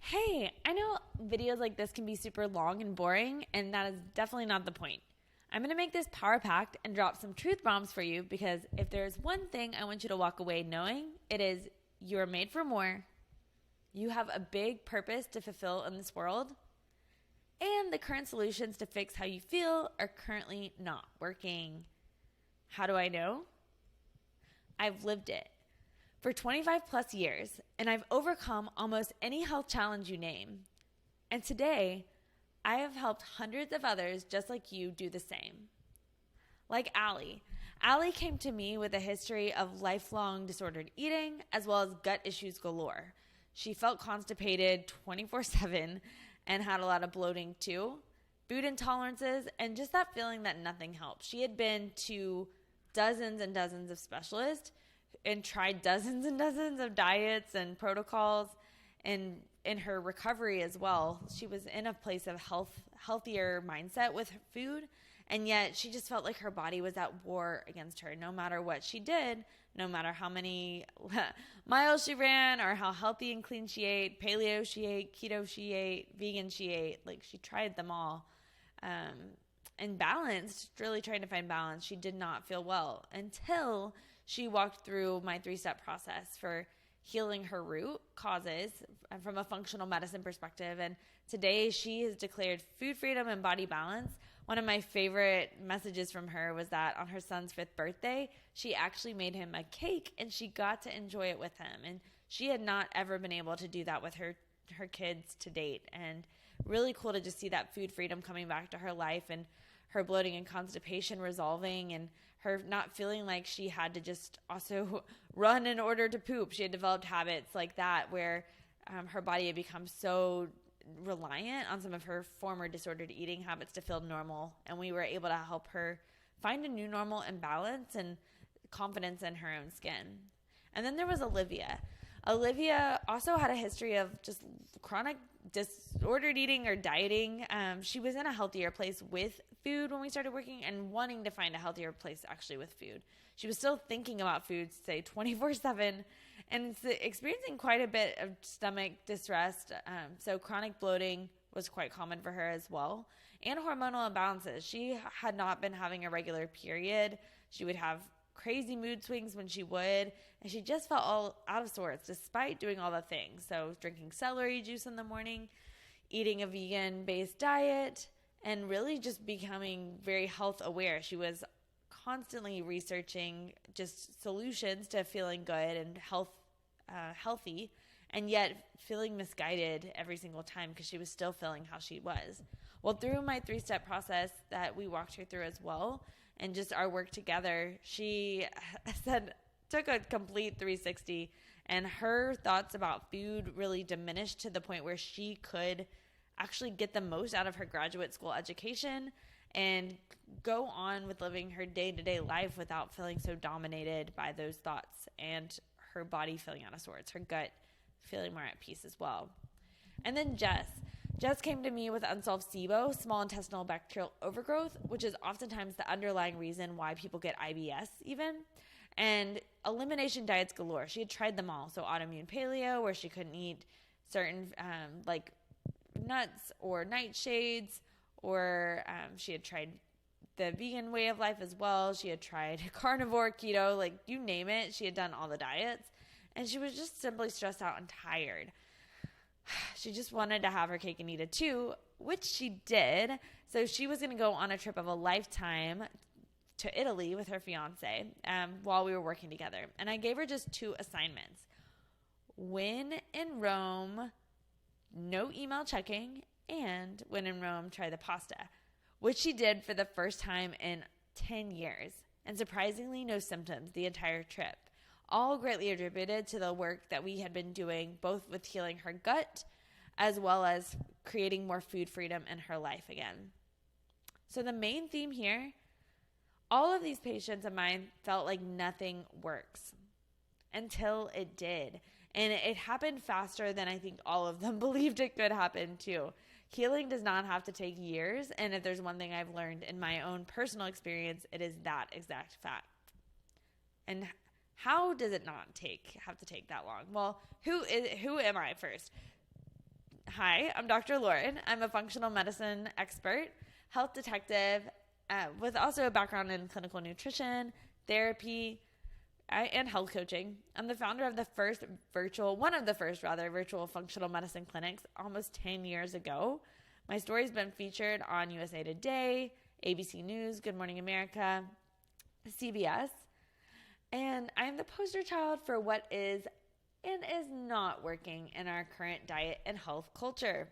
Hey, I know videos like this can be super long and boring, and that is definitely not the point. I'm going to make this power packed and drop some truth bombs for you because if there's one thing I want you to walk away knowing, it is you're made for more, you have a big purpose to fulfill in this world, and the current solutions to fix how you feel are currently not working. How do I know? I've lived it for 25 plus years, and I've overcome almost any health challenge you name. And today, I have helped hundreds of others just like you do the same. Like Allie. Allie came to me with a history of lifelong disordered eating as well as gut issues galore. She felt constipated 24/7 and had a lot of bloating too, food intolerances, and just that feeling that nothing helped. She had been to dozens and dozens of specialists and tried dozens and dozens of diets and protocols, and in her recovery as well. She was in a place of healthier mindset with food, and yet she just felt like her body was at war against her. No matter what she did, no matter how many miles she ran or how healthy and clean she ate, paleo she ate, keto she ate, vegan she ate, like she tried them all. And balanced, really trying to find balance, she did not feel well until she walked through my 3-step process for healing her root causes from a functional medicine perspective. And today she has declared food freedom and body balance. One of my favorite messages from her was that on her son's 5th birthday, she actually made him a cake and she got to enjoy it with him. And she had not ever been able to do that with her kids to date. And really cool to just see that food freedom coming back to her life and her bloating and constipation resolving and her not feeling like she had to just also run in order to poop. She had developed habits like that where her body had become so reliant on some of her former disordered eating habits to feel normal. And we were able to help her find a new normal and balance and confidence in her own skin. And then there was Olivia. Olivia also had a history of just chronic disordered eating or dieting. She was in a healthier place with food when we started working and wanting to find a healthier place actually with food. She was still thinking about food, say 24/7, and experiencing quite a bit of stomach distress. So chronic bloating was quite common for her as well, and hormonal imbalances. She had not been having a regular period. She would have crazy mood swings when she would, and she just felt all out of sorts despite doing all the things. So drinking celery juice in the morning, eating a vegan-based diet, and really just becoming very health aware. She was constantly researching just solutions to feeling good and healthy, and yet feeling misguided every single time because she was still feeling how she was. Well, through my 3-step process that we walked her through as well, and just our work together, she took a complete 360, and her thoughts about food really diminished to the point where she could actually get the most out of her graduate school education and go on with living her day-to-day life without feeling so dominated by those thoughts and her body feeling out of sorts, her gut feeling more at peace as well. And then Jess. Jess came to me with unsolved SIBO, small intestinal bacterial overgrowth, which is oftentimes the underlying reason why people get IBS even, and elimination diets galore. She had tried them all. So autoimmune paleo, where she couldn't eat certain like nuts or nightshades, or she had tried the vegan way of life as well. She had tried carnivore, keto, like you name it. She had done all the diets, and she was just simply stressed out and tired. She just wanted to have her cake and eat it too, which she did. So she was going to go on a trip of a lifetime to Italy with her fiance while we were working together. And I gave her just 2 assignments. When in Rome, no email checking, and when in Rome, try the pasta, which she did for the first time in 10 years. And surprisingly, no symptoms the entire trip. All greatly attributed to the work that we had been doing, both with healing her gut as well as creating more food freedom in her life again. So the main theme here, all of these patients of mine felt like nothing works until it did. And it happened faster than I think all of them believed it could happen too. Healing does not have to take years. And if there's one thing I've learned in my own personal experience, it is that exact fact. And how does it not have to take that long? Well, who am I first? Hi, I'm Dr. Lauren. I'm a functional medicine expert, health detective, with also a background in clinical nutrition, therapy, and health coaching. I'm the founder of one of the first virtual functional medicine clinics almost 10 years ago. My story's been featured on USA Today, ABC News, Good Morning America, CBS, and I am the poster child for what is and is not working in our current diet and health culture.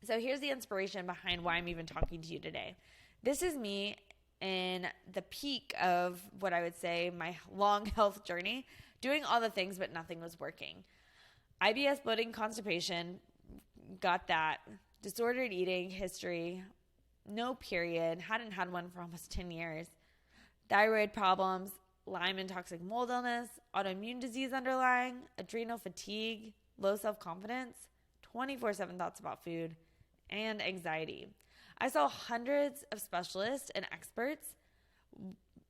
So here's the inspiration behind why I'm even talking to you today. This is me in the peak of what I would say my long health journey, doing all the things, but nothing was working. IBS, bloating, constipation, got that. Disordered eating history, no period, hadn't had one for almost 10 years. Thyroid problems, Lyme and toxic mold illness, autoimmune disease underlying, adrenal fatigue, low self-confidence, 24/7 thoughts about food, and anxiety. I saw hundreds of specialists and experts,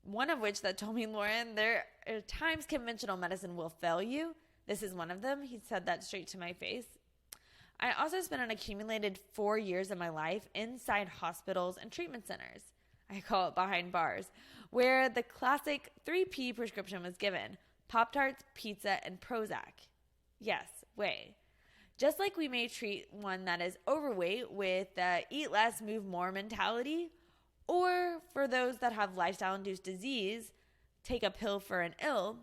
one of which that told me, Lauren, there are times conventional medicine will fail you. This is one of them. He said that straight to my face. I also spent an accumulated 4 years of my life inside hospitals and treatment centers. I call it behind bars, where the classic 3P prescription was given: Pop-Tarts, pizza, and Prozac. Yes, way. Just like we may treat one that is overweight with the eat less, move more mentality, or for those that have lifestyle-induced disease, take a pill for an ill,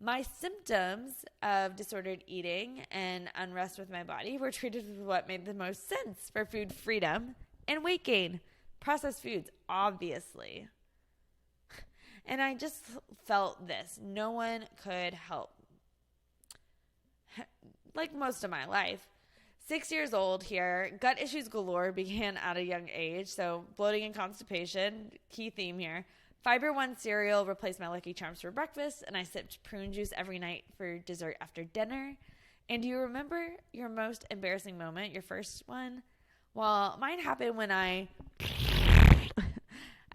my symptoms of disordered eating and unrest with my body were treated with what made the most sense for food freedom and weight gain. Processed foods, obviously. And I just felt this. No one could help. Like most of my life. 6 years old here, gut issues galore began at a young age. So bloating and constipation, key theme here. Fiber One cereal replaced my Lucky Charms for breakfast, and I sipped prune juice every night for dessert after dinner. And do you remember your most embarrassing moment, your first one? Well, mine happened when I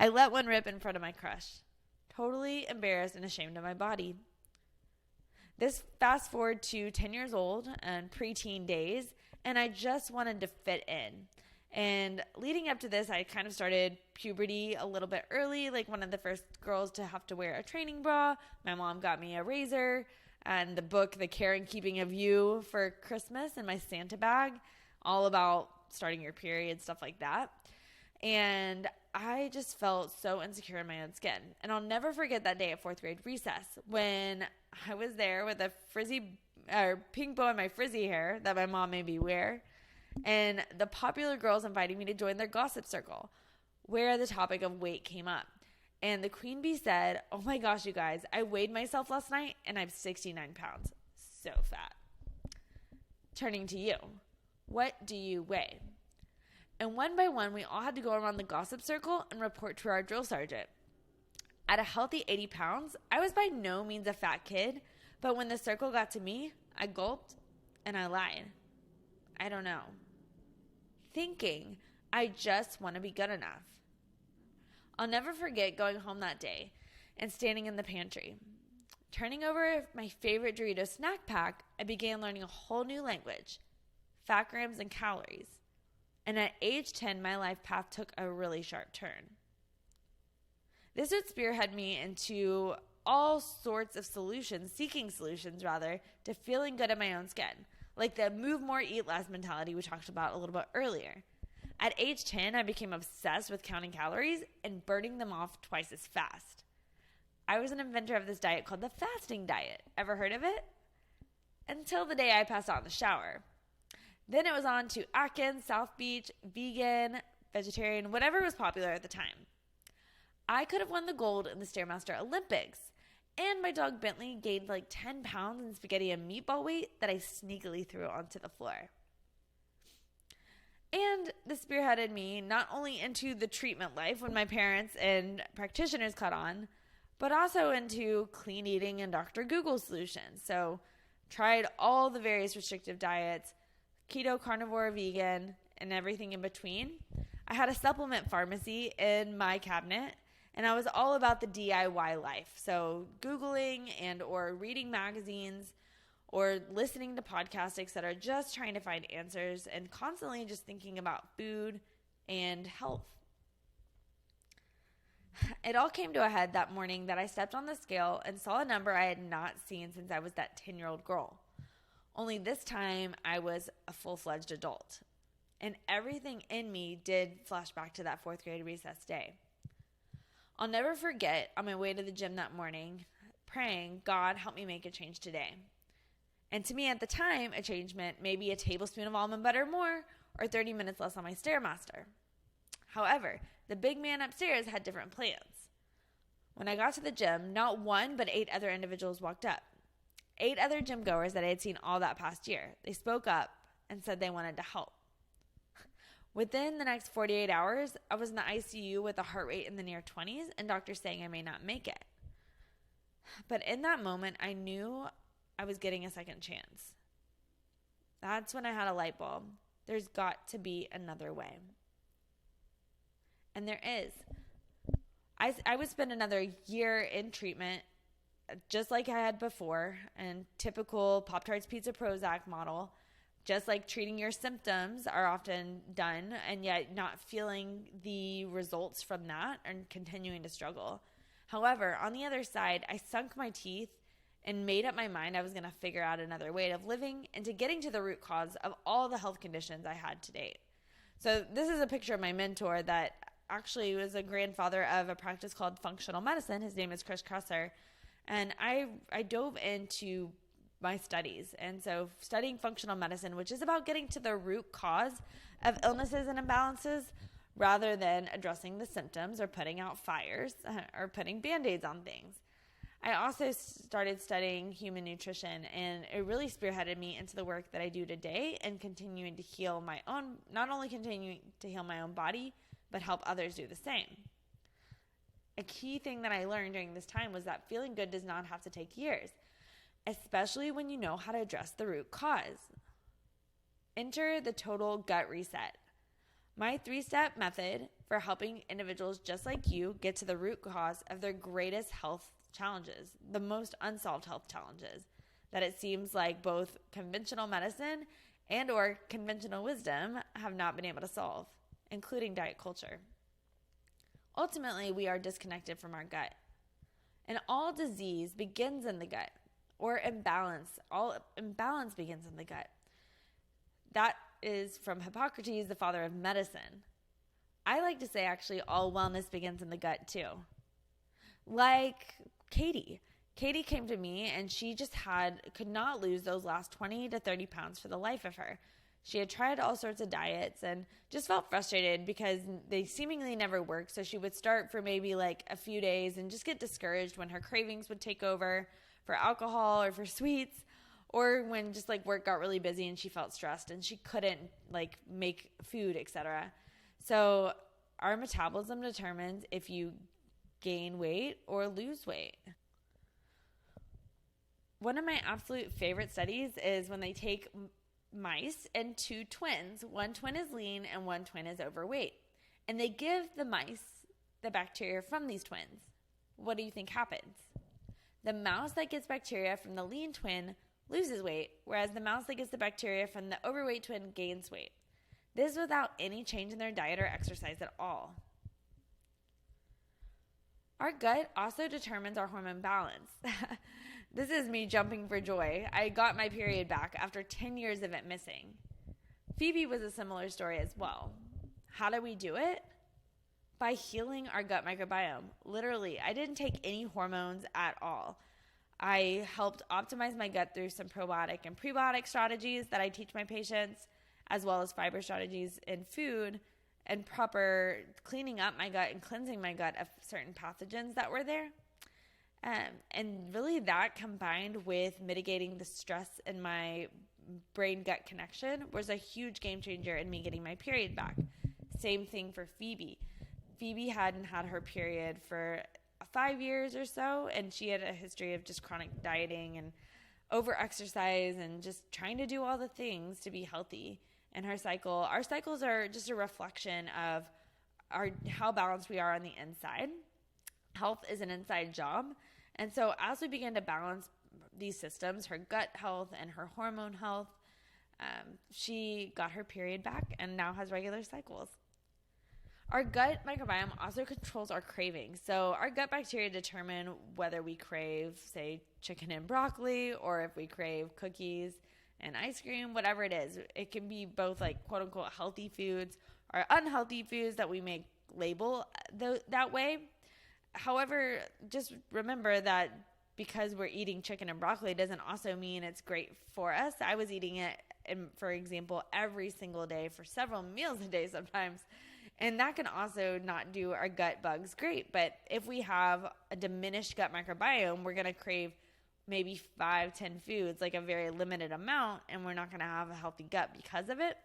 let one rip in front of my crush. Totally embarrassed and ashamed of my body. This fast forward to 10 years old and preteen days, and I just wanted to fit in. And leading up to this, I kind of started puberty a little bit early, like one of the first girls to have to wear a training bra. My mom got me a razor and the book, The Care and Keeping of You, for Christmas in my Santa bag, all about starting your period, stuff like that. And I just felt so insecure in my own skin. And I'll never forget that day at fourth grade recess when I was there with a pink bow in my frizzy hair that my mom made me wear. And the popular girls invited me to join their gossip circle, where the topic of weight came up. And the queen bee said, "Oh my gosh, you guys, I weighed myself last night and I'm 69 pounds. So fat." Turning to you, what do you weigh? And one by one, we all had to go around the gossip circle and report to our drill sergeant. At a healthy 80 pounds, I was by no means a fat kid, but when the circle got to me, I gulped and I lied. I don't know. Thinking I just want to be good enough. I'll never forget going home that day and standing in the pantry. Turning over my favorite Dorito snack pack, I began learning a whole new language: fat grams and calories. And at age 10, my life path took a really sharp turn. This would spearhead me into all sorts of seeking solutions to feeling good in my own skin, like the move more, eat less mentality we talked about a little bit earlier. At age 10, I became obsessed with counting calories and burning them off twice as fast. I was an inventor of this diet called the fasting diet. Ever heard of it? Until the day I passed out in the shower. Then it was on to Atkins, South Beach, vegan, vegetarian, whatever was popular at the time. I could have won the gold in the Stairmaster Olympics, and my dog Bentley gained like 10 pounds in spaghetti and meatball weight that I sneakily threw onto the floor. And this spearheaded me not only into the treatment life when my parents and practitioners caught on, but also into clean eating and Dr. Google solutions. So tried all the various restrictive diets, keto, carnivore, vegan, and everything in between. I had a supplement pharmacy in my cabinet, and I was all about the DIY life. So Googling and or reading magazines, or listening to podcasts, that are just trying to find answers and constantly just thinking about food and health. It all came to a head that morning that I stepped on the scale and saw a number I had not seen since I was that 10-year-old girl. Only this time I was a full-fledged adult. And everything in me did flash back to that 4th grade recess day. I'll never forget, on my way to the gym that morning, praying, God, help me make a change today. And to me at the time, a change meant maybe a tablespoon of almond butter more or 30 minutes less on my Stairmaster. However, the big man upstairs had different plans. When I got to the gym, not one but 8 other individuals walked up. 8 other gym goers that I had seen all that past year. They spoke up and said they wanted to help. Within the next 48 hours, I was in the ICU with a heart rate in the near 20s and doctors saying I may not make it. But in that moment, I knew I was getting a second chance. That's when I had a light bulb. There's got to be another way. And there is. I would spend another year in treatment just like I had before, and typical Pop-Tarts Pizza Prozac model, just like treating your symptoms are often done, and yet not feeling the results from that and continuing to struggle. However, on the other side, I sunk my teeth and made up my mind I was going to figure out another way of living into getting to the root cause of all the health conditions I had to date. So this is a picture of my mentor that actually was a grandfather of a practice called functional medicine. His name is Chris Kresser. And I dove into my studies. And so studying functional medicine, which is about getting to the root cause of illnesses and imbalances rather than addressing the symptoms or putting out fires or putting Band-Aids on things. I also started studying human nutrition, and it really spearheaded me into the work that I do today and continuing to heal my own, not only continuing to heal my own body, but help others do the same. A key thing that I learned during this time was that feeling good does not have to take years, especially when you know how to address the root cause. Enter the total gut reset. My 3-step method for helping individuals just like you get to the root cause of their greatest health challenges, the most unsolved health challenges that it seems like both conventional medicine and or conventional wisdom have not been able to solve, including diet culture. Ultimately, we are disconnected from our gut. And all disease begins in the gut, or imbalance. All imbalance begins in the gut. That is from Hippocrates, the father of medicine. I like to say actually all wellness begins in the gut too. Like Katie. Katie came to me and she just could not lose those last 20 to 30 pounds for the life of her. She had tried all sorts of diets and just felt frustrated because they seemingly never worked. So she would start for maybe like a few days and just get discouraged when her cravings would take over for alcohol or for sweets, or when just like work got really busy and she felt stressed and she couldn't like make food, etc. So our metabolism determines if you gain weight or lose weight. One of my absolute favorite studies is when they take mice and 2 twins. One twin is lean and one twin is overweight. And they give the mice the bacteria from these twins. What do you think happens? The mouse that gets bacteria from the lean twin loses weight, whereas the mouse that gets the bacteria from the overweight twin gains weight. This without any change in their diet or exercise at all. Our gut also determines our hormone balance. This is me jumping for joy. I got my period back after 10 years of it missing. Phoebe was a similar story as well. How do we do it? By healing our gut microbiome. Literally, I didn't take any hormones at all. I helped optimize my gut through some probiotic and prebiotic strategies that I teach my patients, as well as fiber strategies in food and proper cleaning up my gut and cleansing my gut of certain pathogens that were there. And really that combined with mitigating the stress in my brain-gut connection was a huge game changer in me getting my period back. Same thing for Phoebe. Phoebe hadn't had her period for 5 years or so, and she had a history of just chronic dieting and over-exercise and just trying to do all the things to be healthy. And her cycle, our cycles are just a reflection of how balanced we are on the inside. Health is an inside job. And so as we began to balance these systems, her gut health and her hormone health. She got her period back and now has regular cycles. Our gut microbiome also controls our cravings. So our gut bacteria determine whether we crave, say, chicken and broccoli, or if we crave cookies and ice cream, whatever it is. It can be both like quote unquote healthy foods or unhealthy foods that we may label that way. However, just remember that because we're eating chicken and broccoli doesn't also mean it's great for us. I was eating it, for example, every single day for several meals a day sometimes. And that can also not do our gut bugs great. But if we have a diminished gut microbiome, we're going to crave maybe 5-10 foods, like a very limited amount, and we're not going to have a healthy gut because of it.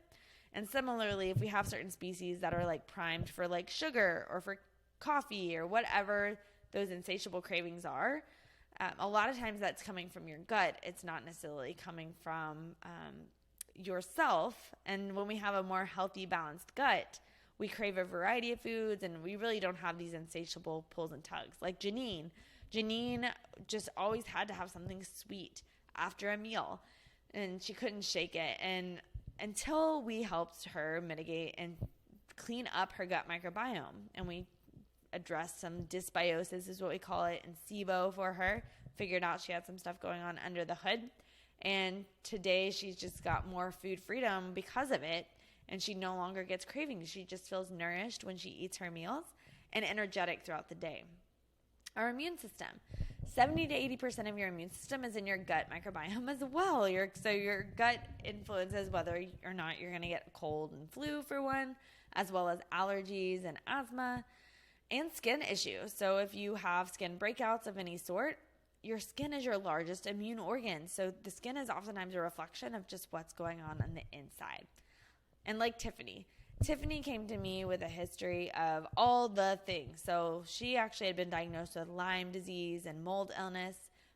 And similarly, if we have certain species that are like primed for like sugar or for coffee or whatever those insatiable cravings are, a lot of times that's coming from your gut. It's not necessarily coming from yourself. And when we have a more healthy, balanced gut, we crave a variety of foods, and we really don't have these insatiable pulls and tugs. Like Janine just always had to have something sweet after a meal, and she couldn't shake it. And until we helped her mitigate and clean up her gut microbiome, and we addressed some dysbiosis is what we call it, and SIBO for her, figured out she had some stuff going on under the hood. And today she's just got more food freedom because of it. And she no longer gets cravings. She just feels nourished when she eats her meals and energetic throughout the day. Our immune system. 70 to 80% of your immune system is in your gut microbiome as well. So your gut influences whether or not you're going to get a cold and flu for one, as well as allergies and asthma and skin issues. So if you have skin breakouts of any sort, your skin is your largest immune organ. So the skin is oftentimes a reflection of just what's going on the inside. And like Tiffany came to me with a history of all the things. So she actually had been diagnosed with Lyme disease and mold illness,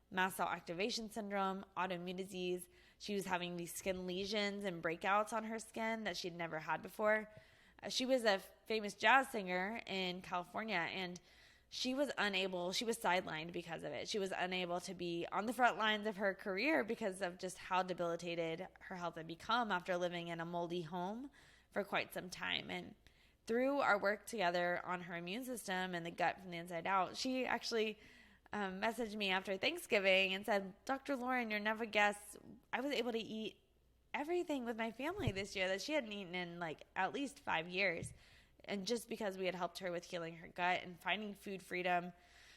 mast cell activation syndrome, autoimmune disease. She was having these skin lesions and breakouts on her skin that she'd never had before. She was a famous jazz singer in California, and she was sidelined because of it. She was unable to be on the front lines of her career because of just how debilitated her health had become after living in a moldy home for quite some time. And through our work together on her immune system and the gut from the inside out, she actually messaged me after Thanksgiving and said, "Dr. Lauren, you'll never guess, I was able to eat everything with my family this year that she hadn't eaten in like at least 5 years." And just because we had helped her with healing her gut and finding food freedom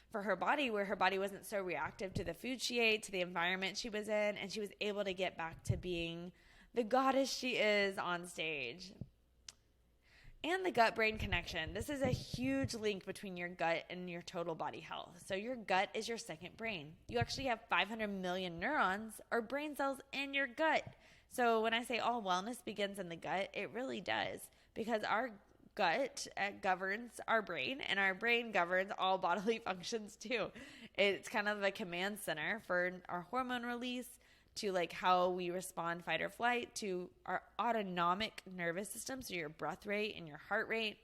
for her body, where her body wasn't so reactive to the food she ate, to the environment she was in, and she was able to get back to being the goddess she is on stage. And the gut-brain connection. This is a huge link between your gut and your total body health. So your gut is your second brain. You actually have 500 million neurons or brain cells in your gut. So when I say all wellness begins in the gut, it really does, because our gut governs our brain, and our brain governs all bodily functions too. It's kind of the command center for our hormone release, to like how we respond fight or flight, to our autonomic nervous system, so your breath rate and your heart rate,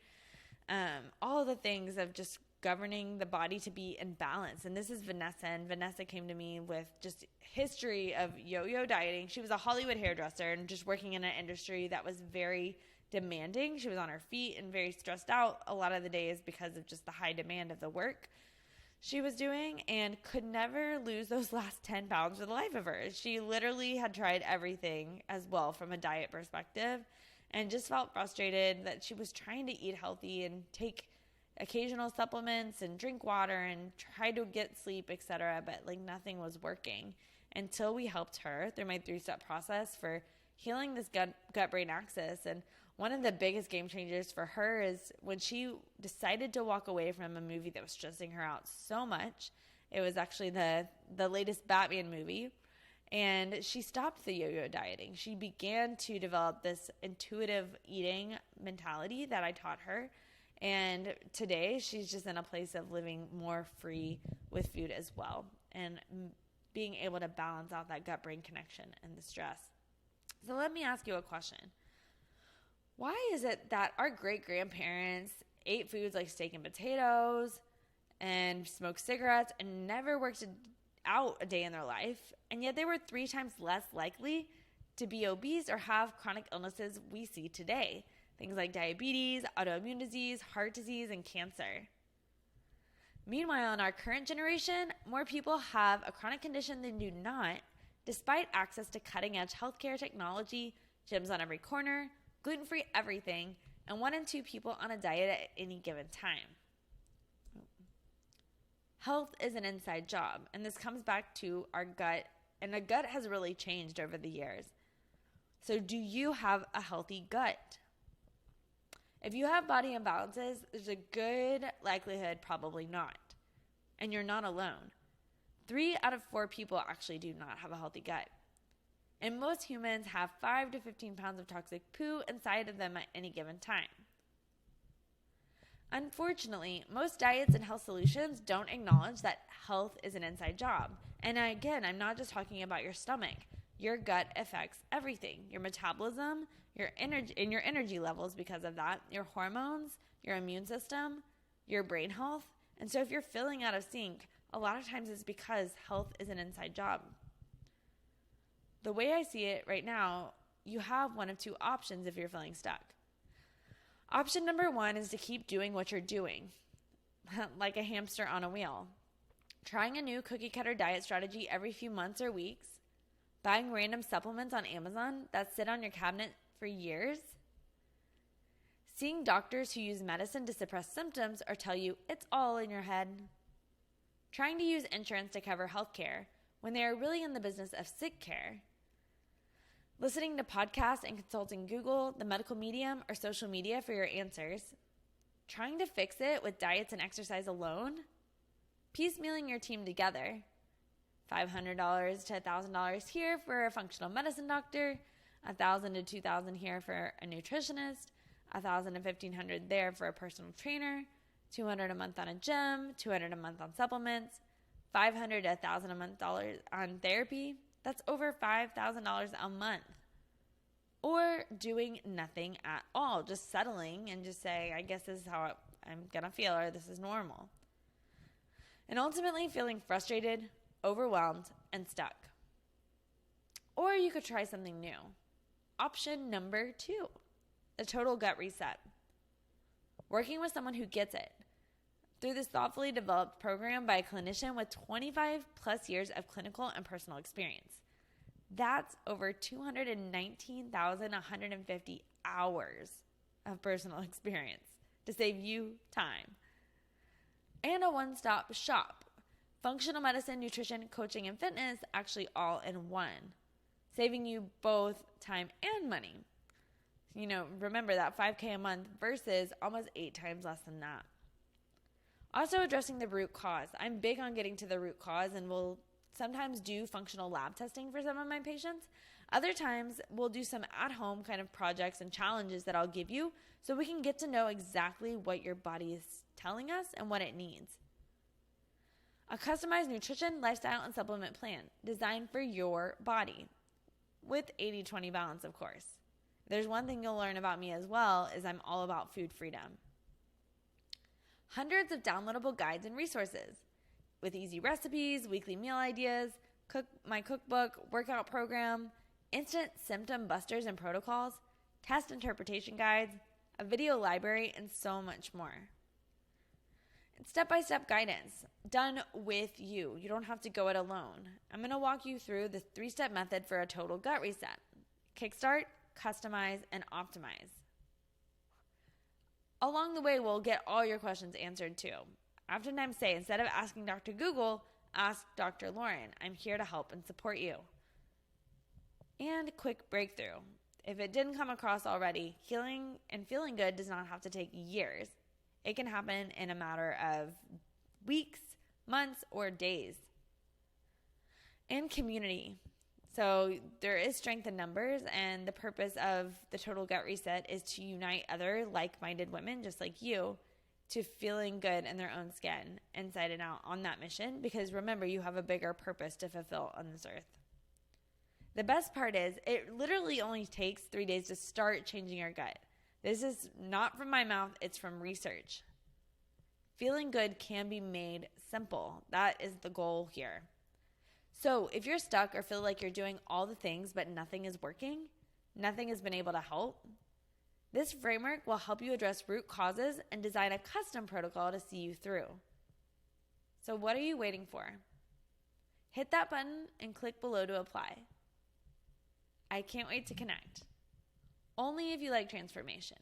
all the things of just governing the body to be in balance. And this is Vanessa, and Vanessa came to me with just history of yo-yo dieting. She was a Hollywood hairdresser and just working in an industry that was very demanding. She was on her feet and very stressed out a lot of the days because of just the high demand of the work she was doing, and could never lose those last 10 pounds for the life of her. She literally had tried everything as well from a diet perspective, and just felt frustrated that she was trying to eat healthy and take occasional supplements and drink water and try to get sleep, etc., but like nothing was working until we helped her through my 3-step process for healing this gut-brain axis. And one of the biggest game changers for her is when she decided to walk away from a movie that was stressing her out so much. It was actually the latest Batman movie. And she stopped the yo-yo dieting. She began to develop this intuitive eating mentality that I taught her. And today she's just in a place of living more free with food as well, and being able to balance out that gut-brain connection and the stress. So let me ask you a question. Why is it that our great-grandparents ate foods like steak and potatoes and smoked cigarettes and never worked an out a day in their life, and yet they were 3 times less likely to be obese or have chronic illnesses we see today. Things like diabetes, autoimmune disease, heart disease, and cancer. Meanwhile, in our current generation, more people have a chronic condition than do not, despite access to cutting-edge healthcare technology, gyms on every corner, gluten-free everything, and 1 in 2 people on a diet at any given time. Health is an inside job, and this comes back to our gut, and the gut has really changed over the years. So do you have a healthy gut? If you have body imbalances, there's a good likelihood probably not, and you're not alone. 3 out of 4 people actually do not have a healthy gut. And most humans have 5 to 15 pounds of toxic poo inside of them at any given time. Unfortunately, most diets and health solutions don't acknowledge that health is an inside job. And again, I'm not just talking about your stomach. Your gut affects everything. Your metabolism, your energy levels because of that, your hormones, your immune system, your brain health. And so if you're feeling out of sync, a lot of times it's because health is an inside job. The way I see it right now, you have 1 of 2 options if you're feeling stuck. Option number 1 is to keep doing what you're doing, like a hamster on a wheel. Trying a new cookie cutter diet strategy every few months or weeks, buying random supplements on Amazon that sit on your cabinet for years, seeing doctors who use medicine to suppress symptoms or tell you it's all in your head, trying to use insurance to cover health care when they are really in the business of sick care, listening to podcasts and consulting Google, the medical medium, or social media for your answers, trying to fix it with diets and exercise alone, piecemealing your team together, $500 to $1,000 here for a functional medicine doctor, $1,000 to $2,000 here for a nutritionist, $1,000 to $1,500 there for a personal trainer, $200 a month on a gym, $200 a month on supplements, $500 to $1,000 a month on therapy. That's over $5,000 a month. Or doing nothing at all, just settling and just say, I guess this is how I'm going to feel, or this is normal. And ultimately feeling frustrated, overwhelmed, and stuck. Or you could try something new. Option number 2, the total gut reset. Working with someone who gets it. Through this thoughtfully developed program by a clinician with 25 plus years of clinical and personal experience. That's over 219,150 hours of personal experience to save you time. And a one-stop shop. Functional medicine, nutrition, coaching, and fitness actually all in one. Saving you both time and money. Remember that 5K a month versus almost 8 times less than that. Also addressing the root cause. I'm big on getting to the root cause and will sometimes do functional lab testing for some of my patients. Other times we'll do some at-home kind of projects and challenges that I'll give you so we can get to know exactly what your body is telling us and what it needs. A customized nutrition, lifestyle, and supplement plan designed for your body with 80-20 balance, of course. There's one thing you'll learn about me as well is I'm all about food freedom. Hundreds of downloadable guides and resources with easy recipes, weekly meal ideas, my cookbook, workout program, instant symptom busters and protocols, test interpretation guides, a video library, and so much more. And step-by-step guidance done with you. You don't have to go it alone. I'm going to walk you through the 3-step method for a total gut reset. Kickstart, customize, and optimize. Along the way, we'll get all your questions answered too. I oftentimes say, instead of asking Dr. Google, ask Dr. Lauren. I'm here to help and support you. And quick breakthrough. If it didn't come across already, healing and feeling good does not have to take years. It can happen in a matter of weeks, months, or days. And community. So there is strength in numbers, and the purpose of the Total Gut Reset is to unite other like-minded women just like you to feeling good in their own skin, inside and out, on that mission, because remember, you have a bigger purpose to fulfill on this earth. The best part is it literally only takes 3 days to start changing your gut. This is not from my mouth, it's from research. Feeling good can be made simple. That is the goal here. So if you're stuck or feel like you're doing all the things but nothing is working, nothing has been able to help, this framework will help you address root causes and design a custom protocol to see you through. So what are you waiting for? Hit that button and click below to apply. I can't wait to connect. Only if you like transformation.